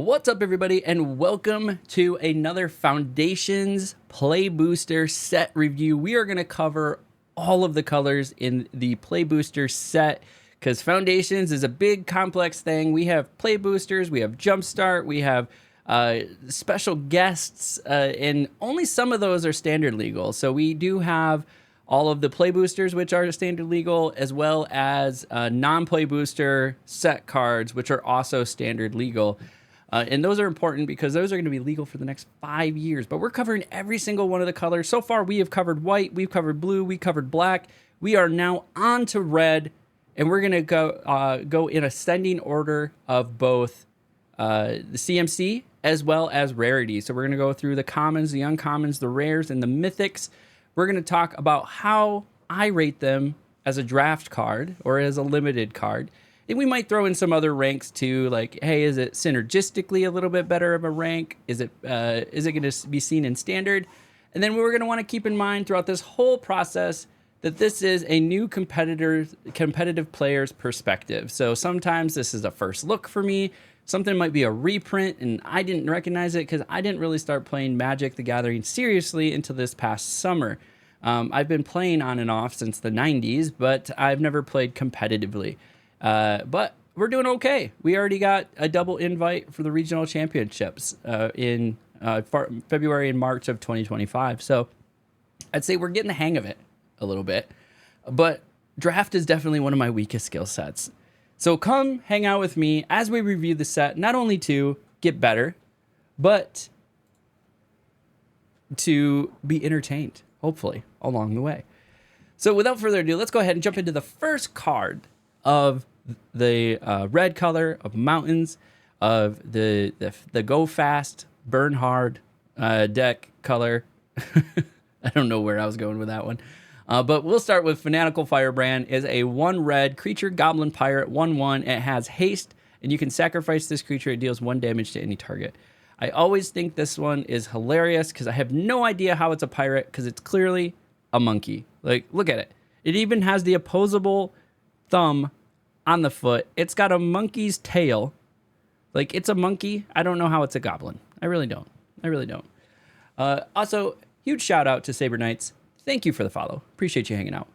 What's up, everybody, and welcome to another Foundations Play Booster set review. We are going to cover all of the colors in the Play Booster set because Foundations is a big, complex thing. We have Play Boosters, we have Jumpstart, we have special guests, and only some of those are standard legal. So we do have all of the Play Boosters, which are standard legal, as well as non-Play Booster set cards, which are also standard legal. And those are important because those are going to be legal for the next 5 years. But we're covering every single one of the colors. So far, we have covered white, we've covered blue, we covered black. We are now on to red, and we're going to go in ascending order of both the CMC as well as rarity. So we're going to go through the commons, the uncommons, the rares, and the mythics. We're going to talk about how I rate them as a draft card or as a limited card. And we might throw in some other ranks too, like, hey, is it synergistically a little bit better of a rank? Is it going to be seen in standard? And then we're going to want to keep in mind throughout this whole process that this is a new competitive player's perspective. So sometimes this is a first look for me. Something might be a reprint, and I didn't recognize it because I didn't really start playing Magic the Gathering seriously until this past summer. I've been playing on and off since the 90s, but I've never played competitively. But we're doing okay. We already got a double invite for the regional championships in February and March of 2025. So I'd say we're getting the hang of it a little bit. But draft is definitely one of my weakest skill sets. So come hang out with me as we review the set, not only to get better, but to be entertained, hopefully, along the way. So without further ado, let's go ahead and jump into the first card of the red color of mountains, of the go fast, burn hard deck color. I don't know where I was going with that one. But we'll start with Fanatical Firebrand. Is a 1 red creature goblin pirate 1/1. It has haste, and you can sacrifice this creature. It deals 1 damage to any target. I always think this one is hilarious because I have no idea how it's a pirate because it's clearly a monkey. Like, look at it. It even has the opposable thumb on the foot. It's got a monkey's tail. Like, it's a monkey. I don't know how it's a goblin. I really don't. Also, huge shout out to Saber Knights. Thank you for the follow. Appreciate you hanging out.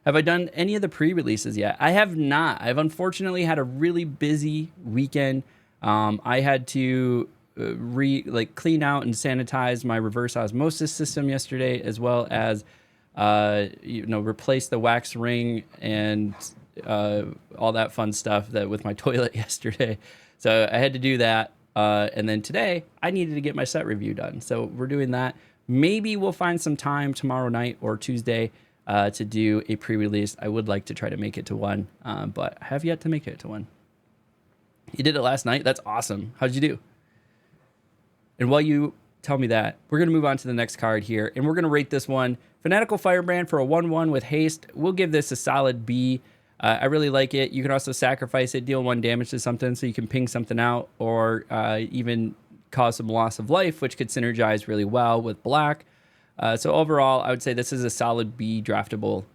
Have I done any of the pre-releases yet? I have not. I've unfortunately had a really busy weekend. I had to clean out and sanitize my reverse osmosis system yesterday, as well as replace the wax ring and all that fun stuff that with my toilet yesterday. So I had to do that. And then today I needed to get my set review done. So we're doing that. Maybe we'll find some time tomorrow night or Tuesday to do a pre-release. I would like to try to make it to one, but I have yet to make it to one. You did it last night? That's awesome. How'd you do? And while you tell me that, we're going to move on to the next card here, and we're going to rate this one. Fanatical Firebrand for a 1/1 with haste. We'll give this a solid B. I really like it. You can also sacrifice it, deal 1 damage to something so you can ping something out, or even cause some loss of life, which could synergize really well with black. So overall, I would say this is a solid B draftable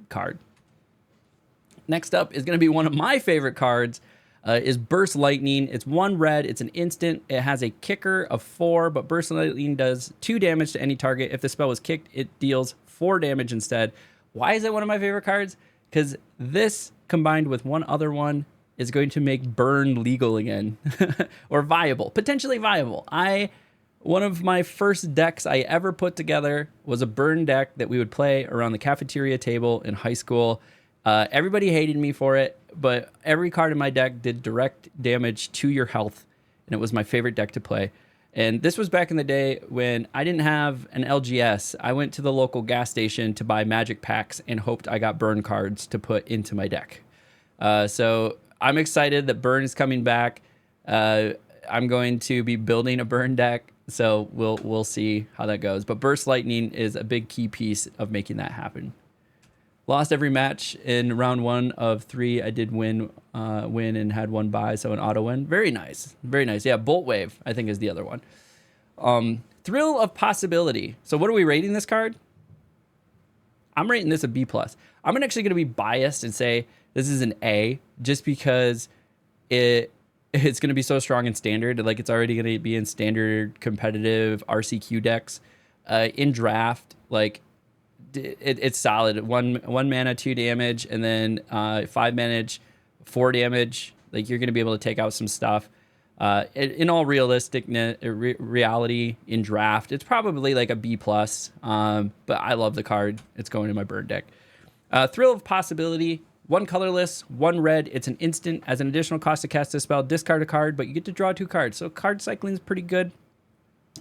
card. Next up is going to be one of my favorite cards, is Burst Lightning. It's 1 red. It's an instant. It has a kicker of 4, but Burst Lightning does 2 damage to any target. If the spell is kicked, it deals 4 damage instead. Why is it one of my favorite cards? Because this, combined with one other one, is going to make burn legal again, or viable, potentially viable. One of my first decks I ever put together was a burn deck that we would play around the cafeteria table in high school. Everybody hated me for it, but every card in my deck did direct damage to your health, and it was my favorite deck to play. And this was back in the day when I didn't have an LGS. I went to the local gas station to buy magic packs and hoped I got burn cards to put into my deck. So I'm excited that burn is coming back. I'm going to be building a burn deck, so we'll see how that goes. But Burst Lightning is a big key piece of making that happen. Lost every match in round 1 of 3. I did win and had 1 bye, so an auto win. Very nice. Yeah, Bolt Wave, I think, is the other one. Thrill of Possibility. So what are we rating this card? I'm rating this a B+. I'm actually going to be biased and say this is an A, just because it it's going to be so strong in standard. Like it's already going to be in standard competitive RCQ decks. In draft, like it's solid. One mana, 2 damage, and then 5 manage, 4 damage. Like you're going to be able to take out some stuff. In all reality, in draft, it's probably like a B plus. But I love the card. It's going in my burn deck. Thrill of Possibility. 1 colorless, 1 red. It's an instant. As an additional cost to cast this spell, discard a card, but you get to draw 2 cards. So card cycling is pretty good.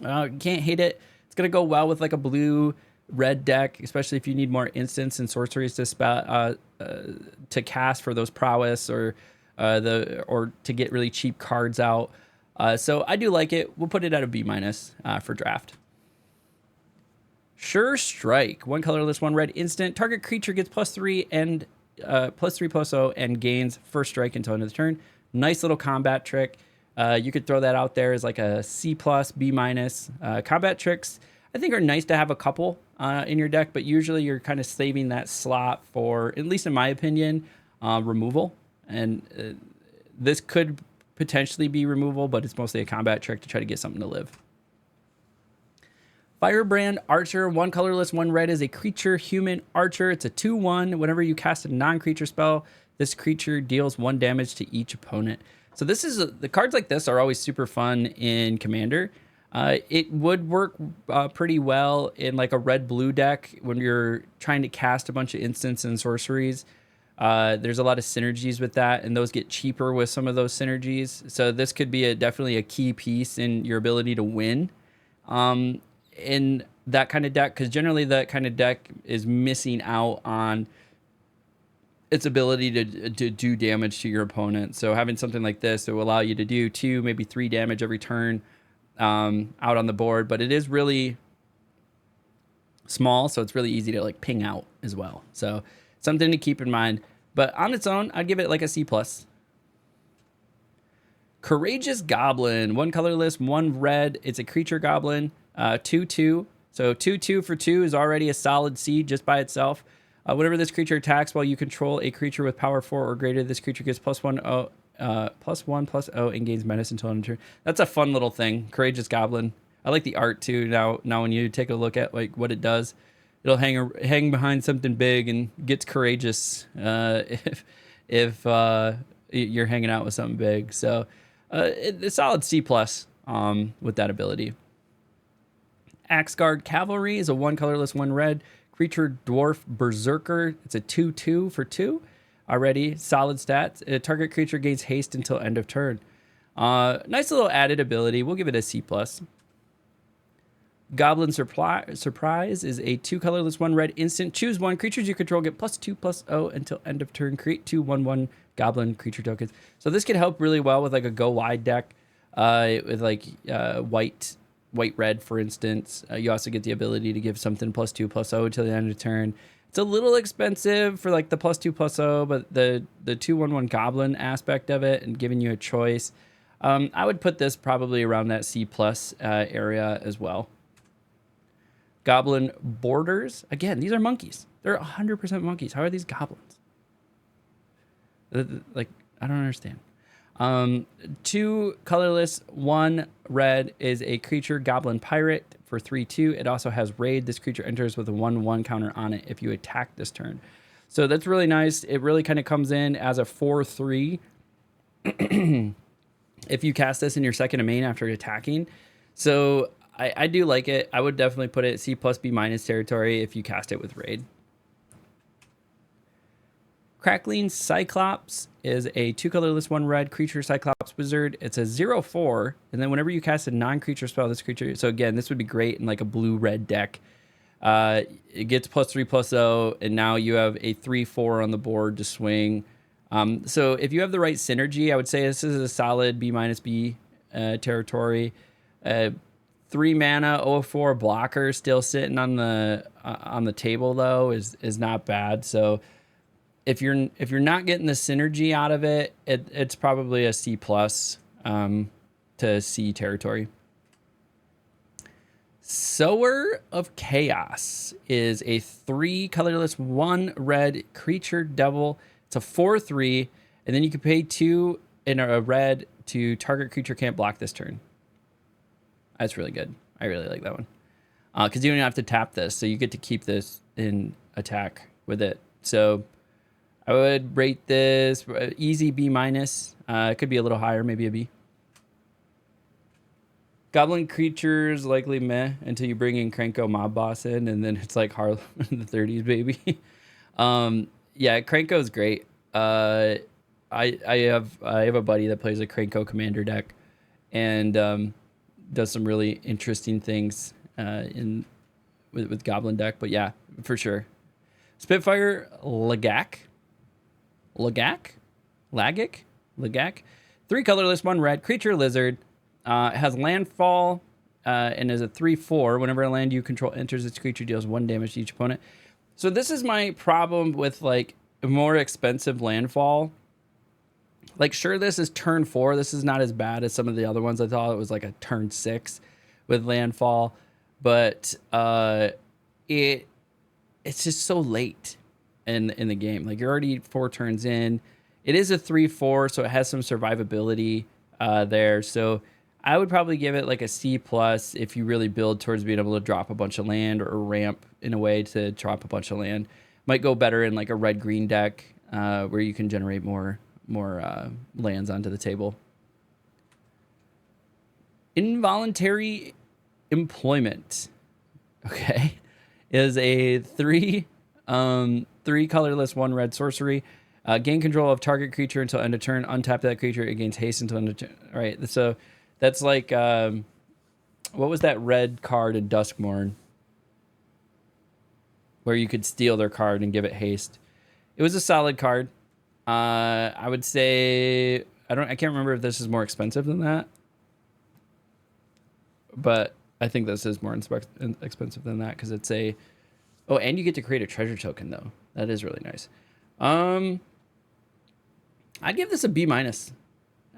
You can't hate it. It's going to go well with like a blue-red deck, especially if you need more instants and sorceries to cast for those prowess or to get really cheap cards out. So I do like it. We'll put it at a B- for draft. Sure Strike. 1 colorless, 1 red instant. Target creature gets +3 and +3/+0 and gains first strike until end of the turn. Nice little combat trick. You could throw that out there as like a C+, B-. Combat tricks, I think, are nice to have a couple in your deck, but usually you're kind of saving that slot for, at least in my opinion, removal. And this could potentially be removal, but it's mostly a combat trick to try to get something to live. Firebrand Archer. 1 colorless, 1 red is a creature human archer. It's a 2/1. Whenever you cast a non-creature spell, this creature deals 1 damage to each opponent. So this is the cards like this are always super fun in Commander. It would work pretty well in like a red-blue deck when you're trying to cast a bunch of instants and sorceries. There's a lot of synergies with that, and those get cheaper with some of those synergies. So this could be definitely a key piece in your ability to win in that kind of deck, because generally that kind of deck is missing out on its ability to do damage to your opponent. So having something like this, it will allow you to do 2, maybe 3 damage every turn out on the board, but it is really small, so it's really easy to like ping out as well. So something to keep in mind. But on its own, I'd give it like a C+. Courageous Goblin. 1 colorless, 1 red. It's a creature goblin. 2/2. So 2/2 for 2 is already a solid C just by itself. Whenever this creature attacks while you control a creature with power 4 or greater, this creature gets +1/0 and gains menace until end of turn. That's a fun little thing. Courageous Goblin. I like the art too. Now when you take a look at like what it does, it'll hang behind something big and gets courageous if you're hanging out with something big. So it's a solid C+ with that ability. Axguard Cavalry is a 1 colorless, 1 red creature dwarf berserker. It's a 2/2 for 2. Already solid stats. A target creature gains haste until end of turn. Nice little added ability. We'll give it a C+. Goblin Surprise is a 2 colorless, 1 red instant. Choose 1. Creatures you control get +2/+0 until end of turn. Create 2 1/1 goblin creature tokens. So this could help really well with like a go wide deck with like white red, for instance. You also get the ability to give something +2/+0 until the end of turn. It's a little expensive for like the +2/+0, but the 2/1/1 goblin aspect of it and giving you a choice, I would put this probably around that C+ area as well. Goblin Borders. Again, these are monkeys. They're 100% monkeys. How are these goblins? Like, I don't understand. 2 colorless, 1 red is a creature goblin pirate for 3/2. It also has raid. This creature enters with a 1/1 counter on it if you attack this turn. So that's really nice. It really kind of comes in as a 4/3 if you cast this in your second of main after attacking. So I do like it. I would definitely put it C+, B- territory if you cast it with raid. Crackling Cyclops is a 2 colorless, 1 red creature Cyclops wizard. It's a 0/4, and then whenever you cast a non-creature spell, this creature. So again, this would be great in like a blue-red deck. It gets +3/+0, and now you have a 3/4 on the board to swing. So if you have the right synergy, I would say this is a solid B- B territory. 3 mana 0/4 blocker still sitting on the table though is not bad. So if you're not getting the synergy out of it, it's probably a C+ to C territory. Sower of Chaos is a 3 colorless, 1 red creature devil. It's a 4/3, and then you can pay 2 in a red to target creature can't block this turn. That's really good. I really like that one. Because you don't have to tap this, so you get to keep this in attack with it. So I would rate this easy B minus. It could be a little higher, maybe a B. Goblin creatures likely meh until you bring in Krenko Mob Boss in, and then it's like Harlem in the 30s, baby. Yeah, Krenko is great. I have a buddy that plays a Krenko Commander deck, and does some really interesting things with Goblin deck. But yeah, for sure. Spitfire Lagak. 3 colorless, 1 red, creature lizard. Has landfall and is a 3/4. Whenever a land you control enters, its creature deals 1 damage to each opponent. So this is my problem with like a more expensive landfall. Like, sure, this is turn 4. This is not as bad as some of the other ones. I thought it was like a turn 6 with landfall, but it's just so late in the game. Like, you're already 4 turns in. It is a 3/4, so it has some survivability there. So I would probably give it like a C+ if you really build towards being able to drop a bunch of land or ramp in a way to drop a bunch of land. Might go better in like a red-green deck where you can generate more lands onto the table. Involuntary Employment, okay, is a 3 colorless, 1 red sorcery. Gain control of target creature until end of turn. Untap that creature. It gains haste until end of turn. All right, so that's like, what was that red card in Duskmourn? Where you could steal their card and give it haste. It was a solid card. I would say, I can't remember if this is more expensive than that. But I think this is more expensive than that because it's a... Oh, and you get to create a treasure token, though. That is really nice. I'd give this a B-.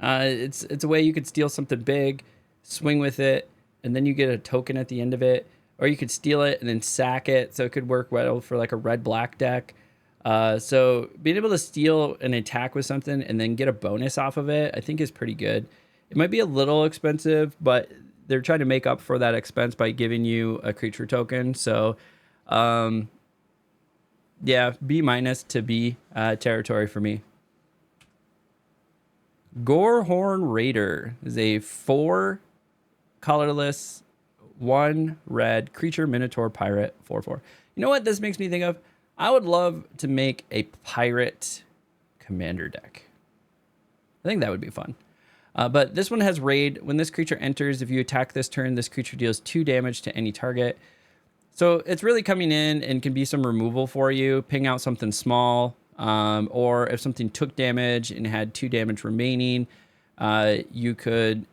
It's a way you could steal something big, swing with it, and then you get a token at the end of it. Or you could steal it and then sack it, so it could work well for like a red-black deck. So being able to steal an attack with something and then get a bonus off of it, I think is pretty good. It might be a little expensive, but they're trying to make up for that expense by giving you a creature token. So, yeah, B- to B territory for me. Gorehorn Raider is a 4 colorless, 1 red creature minotaur pirate 4/4. You know what this makes me think of? I would love to make a pirate commander deck. I think that would be fun. But this one has raid. When this creature enters, if you attack this turn, this creature deals 2 damage to any target. So it's really coming in and can be some removal for you. Ping out something small. Or if something took damage and had 2 damage remaining, you could,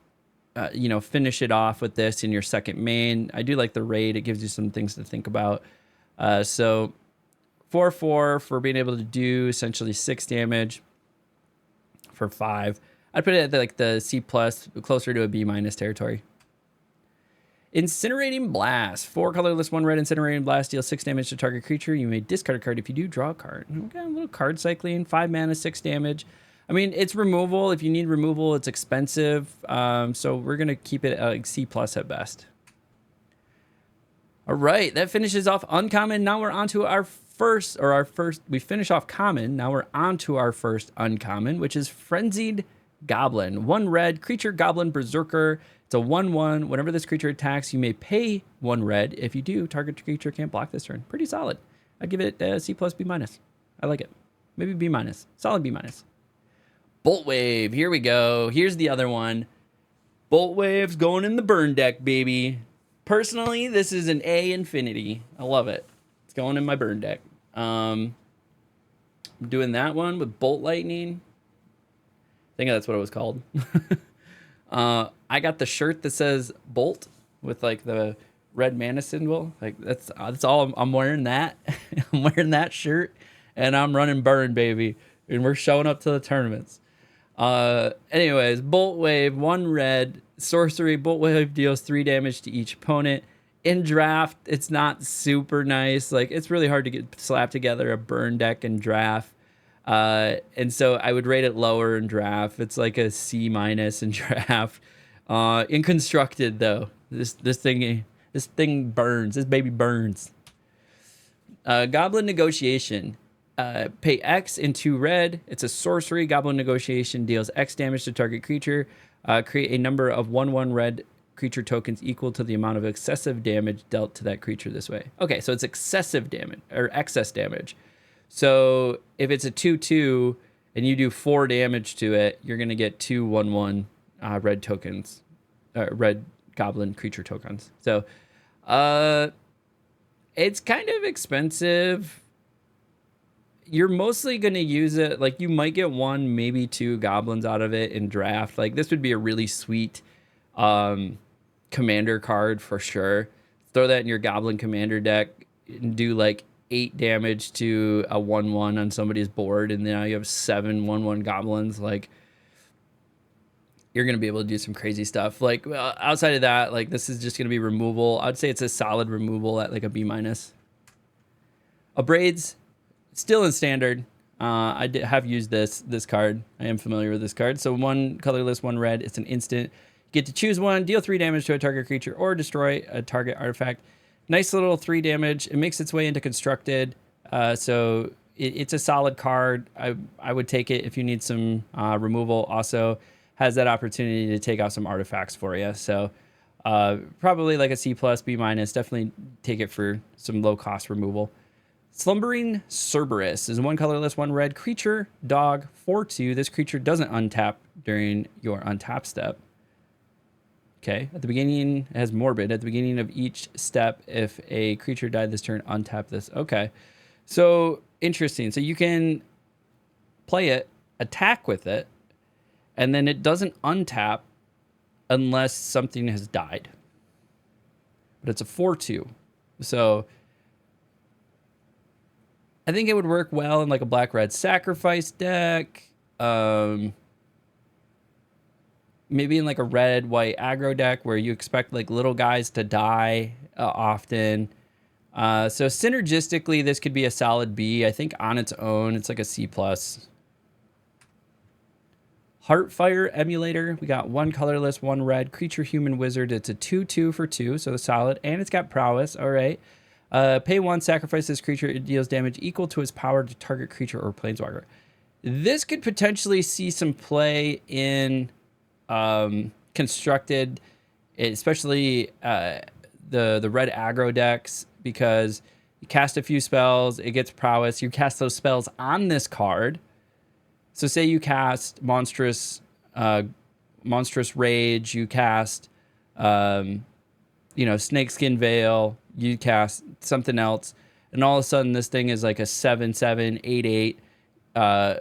finish it off with this in your second main. I do like the raid. It gives you some things to think about. So 4/4 for being able to do essentially 6 damage for 5. I'd put it at like the C+, closer to a B- territory. Incinerating Blast. 4 colorless, 1 red Incinerating Blast deals 6 damage to target creature. You may discard a card. If you do, draw a card. Okay, a little card cycling. 5 mana, 6 damage. I mean, it's removal. If you need removal, it's expensive. So we're going to keep it like C+ at best. All right, that finishes off uncommon. Now we're on to our first. We finish off common. Now we're on to our first uncommon, which is Frenzied Goblin. 1 red, creature goblin berserker. It's a 1/1. Whenever this creature attacks, you may pay 1 red. If you do, target creature can't block this turn. Pretty solid. I'd give it C+, B-. I like it. Maybe B-. Solid B-. Bolt Wave. Here we go. Here's the other one. Bolt Wave's going in the burn deck, baby. Personally, this is an A infinity. I love it. It's going in my burn deck. I'm doing that one with Bolt Lightning. I think that's what it was called. I got the shirt that says Bolt with like the red mana symbol. Like that's all I'm wearing that. I'm wearing that shirt and I'm running burn, baby. And we're showing up to the tournaments. Anyways, Bolt Wave, 1 red sorcery. Bolt Wave deals 3 damage to each opponent. In draft, it's not super nice. Like, it's really hard to slap together a burn deck in draft. And so I would rate it lower in draft. It's like a C minus in draft. In constructed though, this thing burns. This baby burns. Goblin Negotiation. Pay X in 2 red. It's a sorcery. Goblin Negotiation deals X damage to target creature. Create a number of 1/1 red creature tokens equal to the amount of excessive damage dealt to that creature this way. Okay, so it's excessive damage or excess damage. So if it's a 2/2 and you do 4 damage to it, you're gonna get 2 1/1 red tokens, red goblin creature tokens. So, it's kind of expensive. You're mostly going to use it, like you might get 1, maybe 2 goblins out of it in draft. Like this would be a really sweet commander card for sure. Throw that in your goblin commander deck and do like 8 damage to a 1/1 on somebody's board, and now you have 7 1/1 goblins. Like you're going to be able to do some crazy stuff. Like outside of that, like this is just going to be removal. I'd say it's a solid removal at like a B minus. Abrades, still in standard. I have used this card. I am familiar with this card. So 1 colorless, 1 red. It's an instant. You get to choose 1, deal 3 damage to a target creature, or destroy a target artifact. Nice little 3 damage. It makes its way into constructed. So it's a solid card. I would take it if you need some removal. Also has that opportunity to take out some artifacts for you. So probably like a C plus, B minus. Definitely take it for some low cost removal. Slumbering Cerberus is 1 colorless, 1 red creature, dog, 4/2. This creature doesn't untap during your untap step. Okay, at the beginning, it has morbid. At the beginning of each step, if a creature died this turn, untap this. Okay, so interesting. So you can play it, attack with it, and then it doesn't untap unless something has died. But it's a 4/2. So I think it would work well in like a black-red sacrifice deck. Maybe in like a red-white aggro deck where you expect like little guys to die often. So synergistically, this could be a solid B. I think on its own, it's like a C plus. Heartfire Emulator. We got 1 colorless, 1 red creature, human wizard. It's a 2/2 for 2, so solid, and it's got prowess. All right. Pay 1, sacrifice this creature. It deals damage equal to its power to target creature or planeswalker. This could potentially see some play in constructed, especially the red aggro decks, because you cast a few spells, it gets prowess. You cast those spells on this card. So say you cast monstrous rage, you cast Snakeskin Veil, you cast something else, and all of a sudden this thing is like a 7/7, 8/8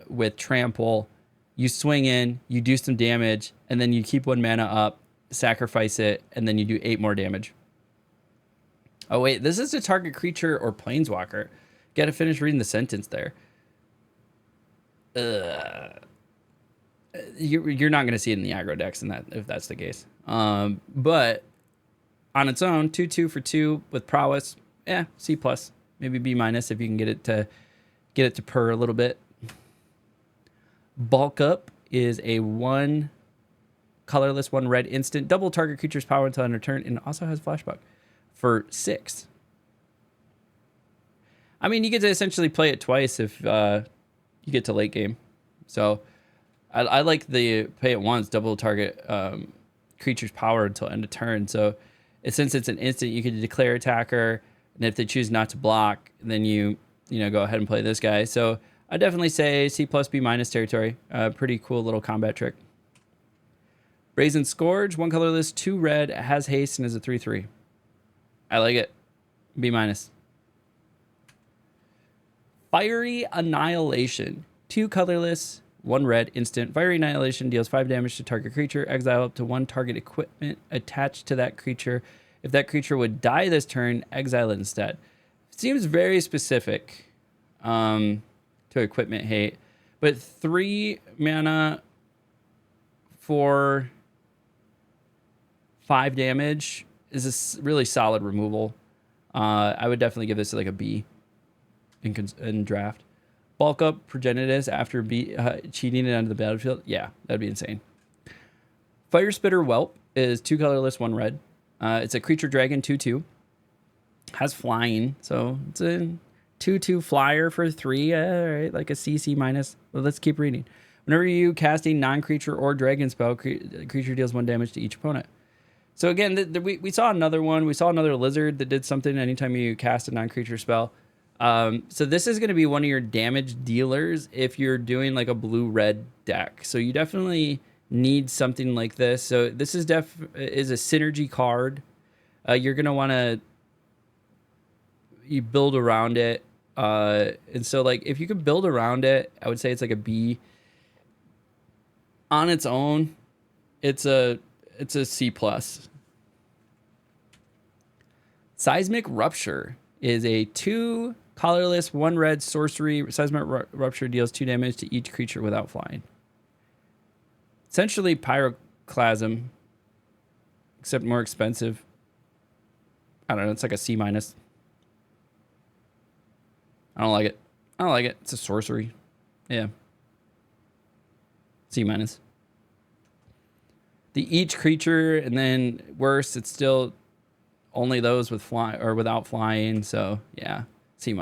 with trample. You swing in, you do some damage, and then you keep 1 mana up, sacrifice it, and then you do 8 more damage. Oh wait, this is a target creature or planeswalker. Gotta finish reading the sentence there. You're not gonna see it in the aggro decks in that, if that's the case. But on its own, 2/2 for 2 with prowess, C plus, maybe B minus if you can get it to purr a little bit. Bulk Up is a 1 colorless, 1 red instant, double target creature's power until end of turn, and also has flashback for 6. I mean, you get to essentially play it twice if you get to late game. So I like the pay it once, double target creature's power until end of turn. So since it's an instant, you can declare attacker, and if they choose not to block, then you go ahead and play this guy. So I definitely say C plus, B minus territory. Pretty cool little combat trick. Brazen Scourge, 1 colorless, 2 red, has haste, and is a 3/3. I like it. B minus. Fiery Annihilation, 2 colorless, 1 red, instant. Fiery Annihilation deals 5 damage to target creature. Exile up to 1 target equipment attached to that creature. If that creature would die this turn, exile it instead. Seems very specific to equipment hate. But 3 mana for 5 damage is a really solid removal. I would definitely give this like a B in draft. bulk up Progenitus after cheating it onto the battlefield. Yeah, that'd be insane. Fire Spitter Whelp is 2 colorless, 1 red. It's a creature dragon 2/2. Has flying, so it's a 2/2 flyer for 3. All right, like a CC minus. Well, let's keep reading. Whenever you cast a non-creature or dragon spell, creature deals 1 damage to each opponent. So again, we saw another one. We saw another lizard that did something anytime you cast a non-creature spell. So this is going to be one of your damage dealers if you're doing like a blue-red deck. So you definitely need something like this. So this is a synergy card. You're going to want to build around it. And so like if you can build around it, I would say it's like a B. On its own, it's a C+. Seismic Rupture is a 2 colorless, 1 red sorcery. Seismic Rupture deals 2 damage to each creature without flying. Essentially Pyroclasm, except more expensive. I don't know, it's like a C-. I don't like it. It's a sorcery. Yeah. C-. The each creature, and then worse, it's still only those with fly or without flying. So yeah, C-.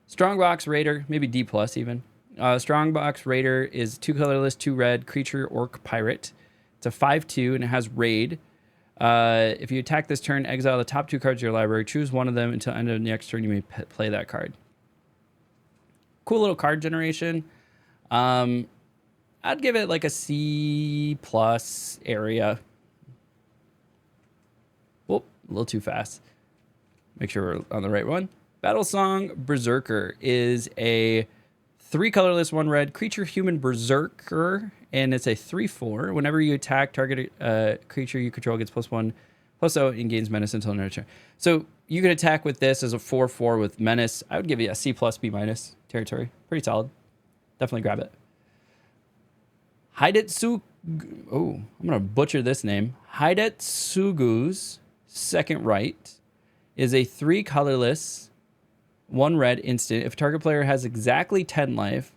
Strongbox Raider, maybe D+ even. Strongbox Raider is 2 colorless, 2 red creature orc pirate. It's a 5/2 and it has raid. If you attack this turn, exile the top 2 cards of your library. Choose one of them until end of the next turn. You may play that card. Cool little card generation. I'd give it like a C+ area. Whoop, a little too fast. Make sure we're on the right one. Battlesong Berserker is a 3 colorless, 1 red creature human berserker, and it's a 3/4. Whenever you attack, target creature you control gets +1/+0 and gains menace until another turn. So you could attack with this as a 4/4 with menace. I would give you a C+, B- territory. Pretty solid. Definitely grab it. Hidetsugu. Oh, I'm gonna butcher this name. Hidetsugu's Second Right is a 3 colorless, 1 red instant. If target player has exactly 10 life,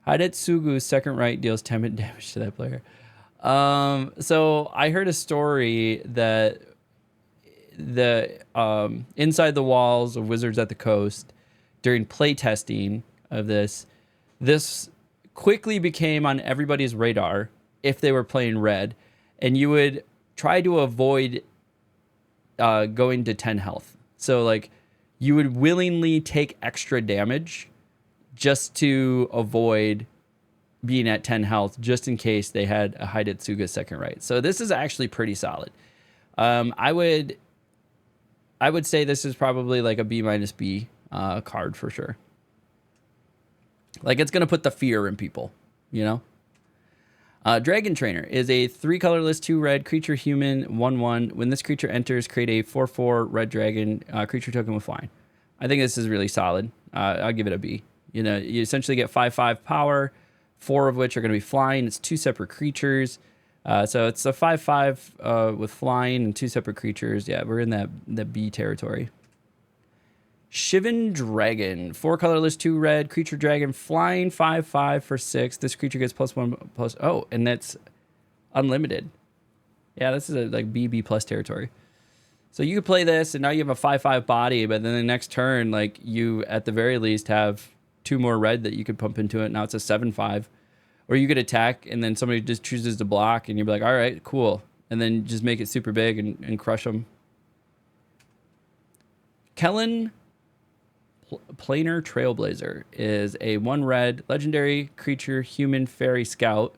Hidetsugu's Second Right deals 10 damage to that player. So I heard a story that the inside the walls of Wizards at the Coast during playtesting of this quickly became on everybody's radar if they were playing red, and you would try to avoid going to 10 health. So like you would willingly take extra damage just to avoid being at 10 health, just in case they had a Hidetsuga Second Right. So this is actually pretty solid. I would say this is probably like a B- B card for sure. Like it's gonna put the fear in people, you know. Dragon Trainer is a 3 colorless, 2 red creature human 1/1. When this creature enters, create a 4/4 red dragon creature token with flying. I think this is really solid. I'll give it a B. You know, you essentially get 5/5 power, 4 of which are going to be flying. It's 2 separate creatures. So it's a 5/5 with flying and 2 separate creatures. Yeah, we're in that B territory. Shivan Dragon, 4 colorless, 2 red creature dragon, flying 5/5 for 6. This creature gets +1/+. Oh, and that's unlimited. Yeah, this is a like B+ territory. So you could play this, and now you have a 5/5 body, but then the next turn, like you at the very least have 2 more red that you could pump into it. Now it's a 7/5. Or you could attack, and then somebody just chooses to block, and you'd be like, all right, cool. And then just make it super big and crush them. Kellen Planar Trailblazer is a 1 red legendary creature human fairy scout.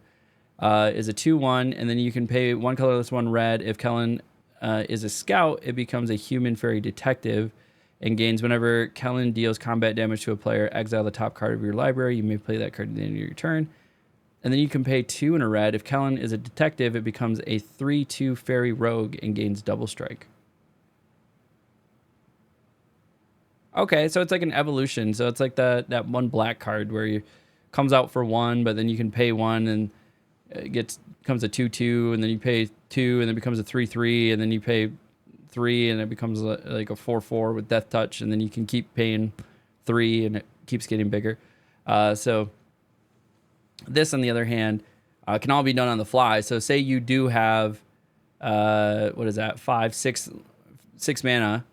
Is a 2/1, and then you can pay 1 colorless, 1 red. If Kellen is a scout, it becomes a human fairy detective and gains whenever Kellen deals combat damage to a player, exile the top card of your library. You may play that card at the end of your turn. And then you can pay 2 and a red. If Kellen is a detective, it becomes a 3/2 fairy rogue and gains double strike. Okay, so it's like an evolution. So it's like that 1 black card where you comes out for 1, but then you can pay 1 and it becomes a 2/2, and then you pay 2 and it becomes a 3/3, and then you pay 3 and it becomes like a 4/4 with death touch, and then you can keep paying 3 and it keeps getting bigger. So this, on the other hand, can all be done on the fly. So say you do have, what is that, 6 mana.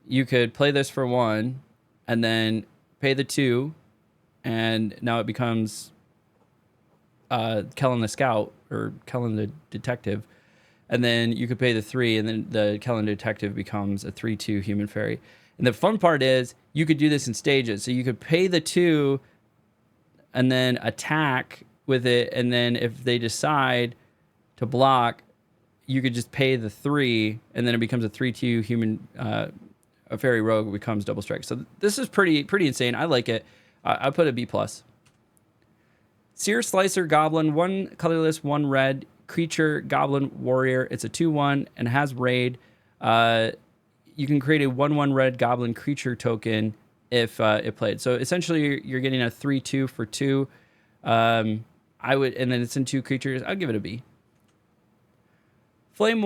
You could play this for 1 and then pay the 2, and now it becomes Kellen the Scout or Kellen the Detective. And then you could pay the 3, and then the Kellen Detective becomes a 3/2 human fairy. And the fun part is you could do this in stages. So you could pay the 2 and then attack with it, and then if they decide to block, you could just pay the 3, and then it becomes a 3/2 human. A fairy rogue becomes double strike. So this is pretty insane. I like it. I put a B+. Seer Slicer Goblin, 1 colorless, 1 red creature goblin warrior. It's a 2/1 and has raid. You can create a 1/1 red goblin creature token if it played. So essentially, you're getting a 3/2 for 2. And then it's in 2 creatures. I'll give it a B. Flame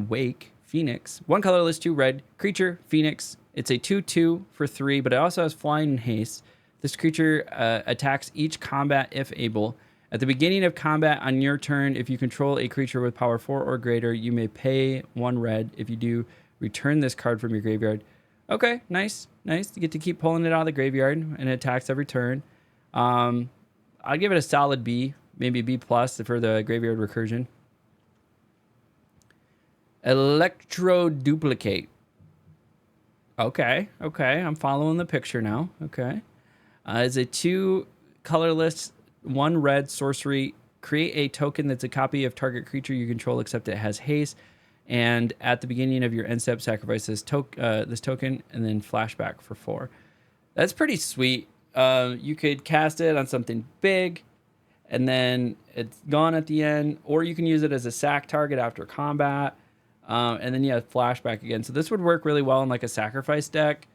Wake Phoenix, 1 colorless, 2 red creature Phoenix. It's a 2/2 for 3, but it also has flying and haste. This creature attacks each combat if able. At the beginning of combat on your turn, if you control a creature with power 4 or greater, you may pay 1 red. If you do, return this card from your graveyard. Okay, nice. You get to keep pulling it out of the graveyard, and it attacks every turn. I'll give it a solid B, maybe B+ for the graveyard recursion. Electro Duplicate. Okay, I'm following the picture now. Okay. It's a 2 colorless, 1 red sorcery. Create a token that's a copy of target creature you control, except it has haste. And at the beginning of your end step, sacrifice this token and then flashback for 4. That's pretty sweet. You could cast it on something big, and then it's gone at the end, or you can use it as a sack target after combat. And then you have flashback again. So this would work really well in like a sacrifice deck.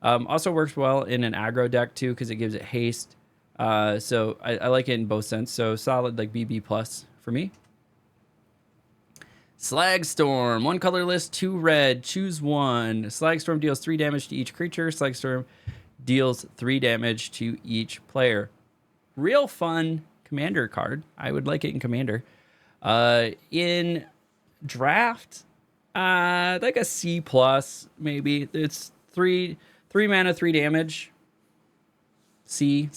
Also works well in an aggro deck too, because it gives it haste. So I like it in both sense. So solid, like B+ for me. Slagstorm, 1 colorless, 2 red, choose 1. Slagstorm deals 3 damage to each creature. Slagstorm deals 3 damage to each player. Real fun commander card. I would like it in commander. In draft, like a C+, maybe. It's 3 mana, 3 damage. C+.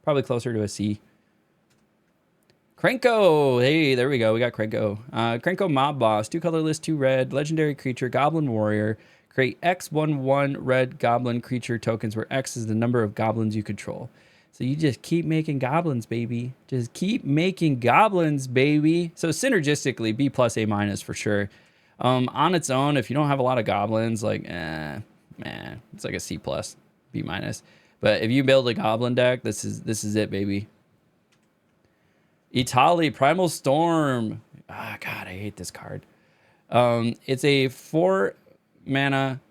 Probably closer to a C. Krenko. Hey, there we go. We got Krenko. Krenko Mob Boss. 2 colorless, 2 red. Legendary creature, Goblin Warrior. Create X 1/1 red goblin creature tokens where X is the number of goblins you control. So you just keep making goblins, baby. Just keep making goblins, baby. So synergistically, B+, A- for sure. On its own, if you don't have a lot of goblins, like, man, it's like a C+, B-. But if you build a goblin deck, this is it, baby. Etali, Primal Storm. Ah, God, I hate this card. It's a 4 mana,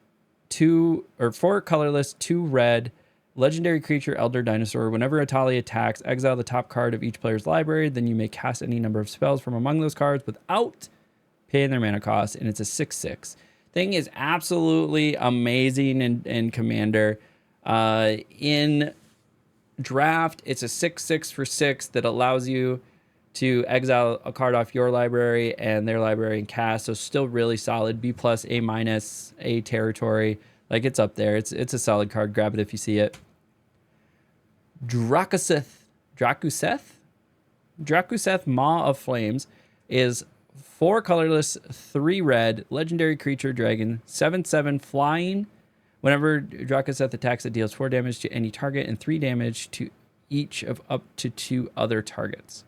4 colorless, 2 red, legendary creature, Elder Dinosaur. Whenever Etali attacks, exile the top card of each player's library. Then you may cast any number of spells from among those cards without paying their mana cost, and it's a 6/6. Thing is absolutely amazing in Commander. In draft, it's a 6/6 for 6 that allows you to exile a card off your library and their library and cast. So still really solid. B+, A-, A territory. Like, it's up there. It's a solid card. Grab it if you see it. Drakuseth, Maw of Flames is 4 colorless, 3 red, legendary creature dragon, 7/7 flying. Whenever Drakuseth attacks, it deals 4 damage to any target and 3 damage to each of up to 2 other targets.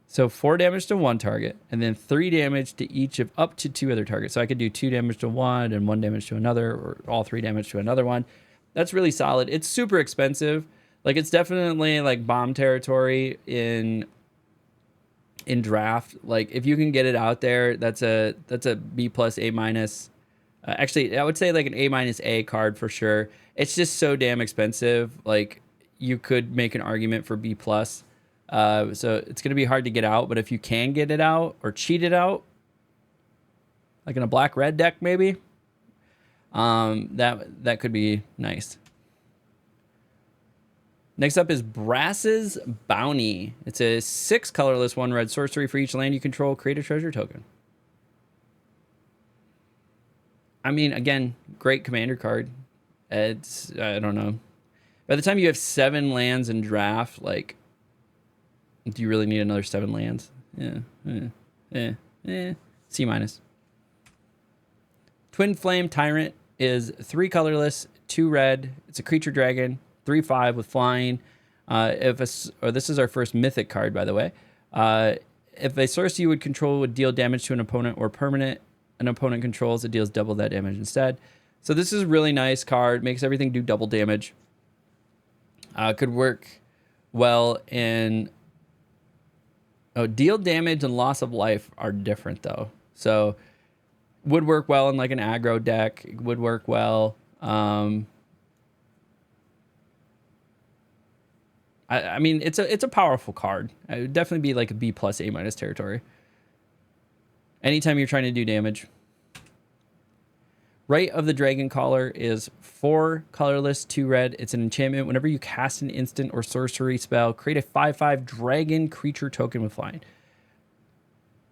So 4 damage to one target, and then 3 damage to each of up to 2 other targets. So I could do 2 damage to one and 1 damage to another, or all 3 damage to another one. That's really solid. It's super expensive. Like, it's definitely like bomb territory in draft. Like, if you can get it out there, that's a B+, A-. Actually, I would say like an A- A card for sure. It's just so damn expensive. Like, you could make an argument for B+. So it's going to be hard to get out, but if you can get it out or cheat it out, like in a black-red deck maybe, that could be nice. Next up is Brass's Bounty. It's a 6 colorless 1 red sorcery. For each land you control, create a treasure token. I mean, again, great commander card. It's, I don't know. By the time you have 7 lands in draft, like, do you really need another 7 lands? C minus. Twin Flame Tyrant is 3 colorless, 2 red. It's a creature dragon, 3/5 with flying. This is our first mythic card, by the way. If a source you would control would deal damage to an opponent or permanent an opponent controls, it deals double that damage instead. So this is a really nice card. Makes everything do double damage. Could work well in... Oh, deal damage and loss of life are different, though. So would work well in like an aggro deck. It would work well. I mean, it's a powerful card. It would definitely be like a B plus A minus territory. Anytime you're trying to do damage. Rite of the Dragon Caller is 4 colorless, 2 red. It's an enchantment. Whenever you cast an instant or sorcery spell, create a 5/5 dragon creature token with flying.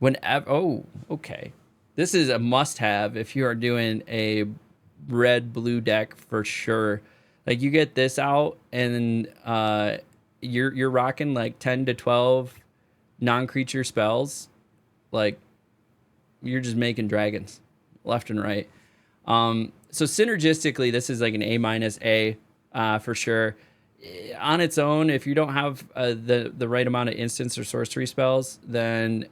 Whenever, oh, okay. This is a must-have if you are doing a red-blue deck for sure. Like, you get this out, and you're rocking like 10 to 12 non-creature spells. Like, you're just making dragons left and right. So synergistically, this is like an A minus A for sure. On its own, if you don't have the right amount of instants or sorcery spells, then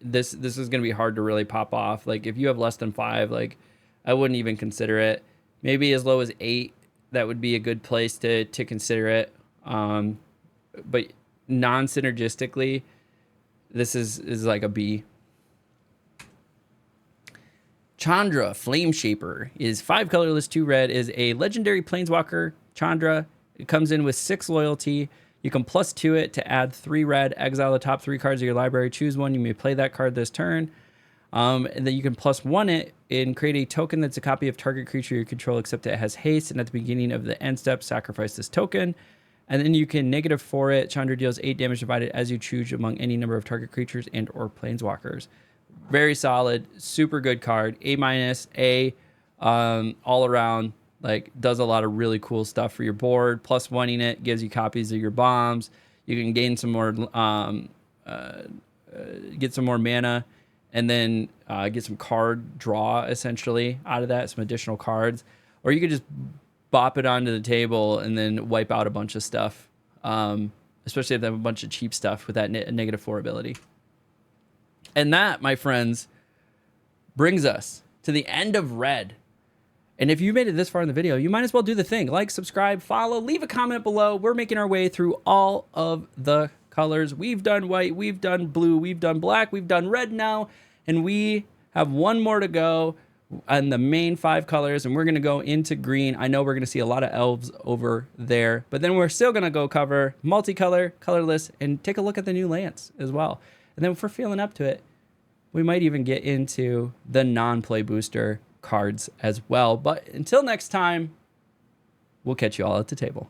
this is going to be hard to really pop off. Like, if you have less than 5, like, I wouldn't even consider it. Maybe as low as 8, that would be a good place to consider it. But non-synergistically, this is like a B. Chandra Flameshaper is 5 colorless, 2 red, is a legendary planeswalker. Chandra, it comes in with 6 loyalty. You can +2 it to add 3 red, exile the top 3 cards of your library, choose one. You may play that card this turn. And then you can +1 it and create a token that's a copy of target creature you control, except it has haste. And at the beginning of the end step, sacrifice this token. And then you can -4 it. Chandra deals 8 damage divided as you choose among any number of target creatures and or planeswalkers. Very solid, super good card. A minus, A, all around. Like, does a lot of really cool stuff for your board. +1ing it gives you copies of your bombs. You can gain some more, get some more mana, and then get some card draw essentially out of that, some additional cards. Or you could just bop it onto the table and then wipe out a bunch of stuff. Especially if they have a bunch of cheap stuff with that -4 ability. And that, my friends, brings us to the end of Red. And if you made it this far in the video, you might as well do the thing. Like, subscribe, follow, leave a comment below. We're making our way through all of the colors. We've done white, we've done blue, we've done black, we've done red now, and we have one more to go on the main 5 colors, and we're going to go into green. I know we're going to see a lot of elves over there, but then we're still going to go cover multicolor, colorless, and take a look at the new lands as well. And then if we're feeling up to it, we might even get into the non-play booster cards as well. But until next time, we'll catch you all at the table.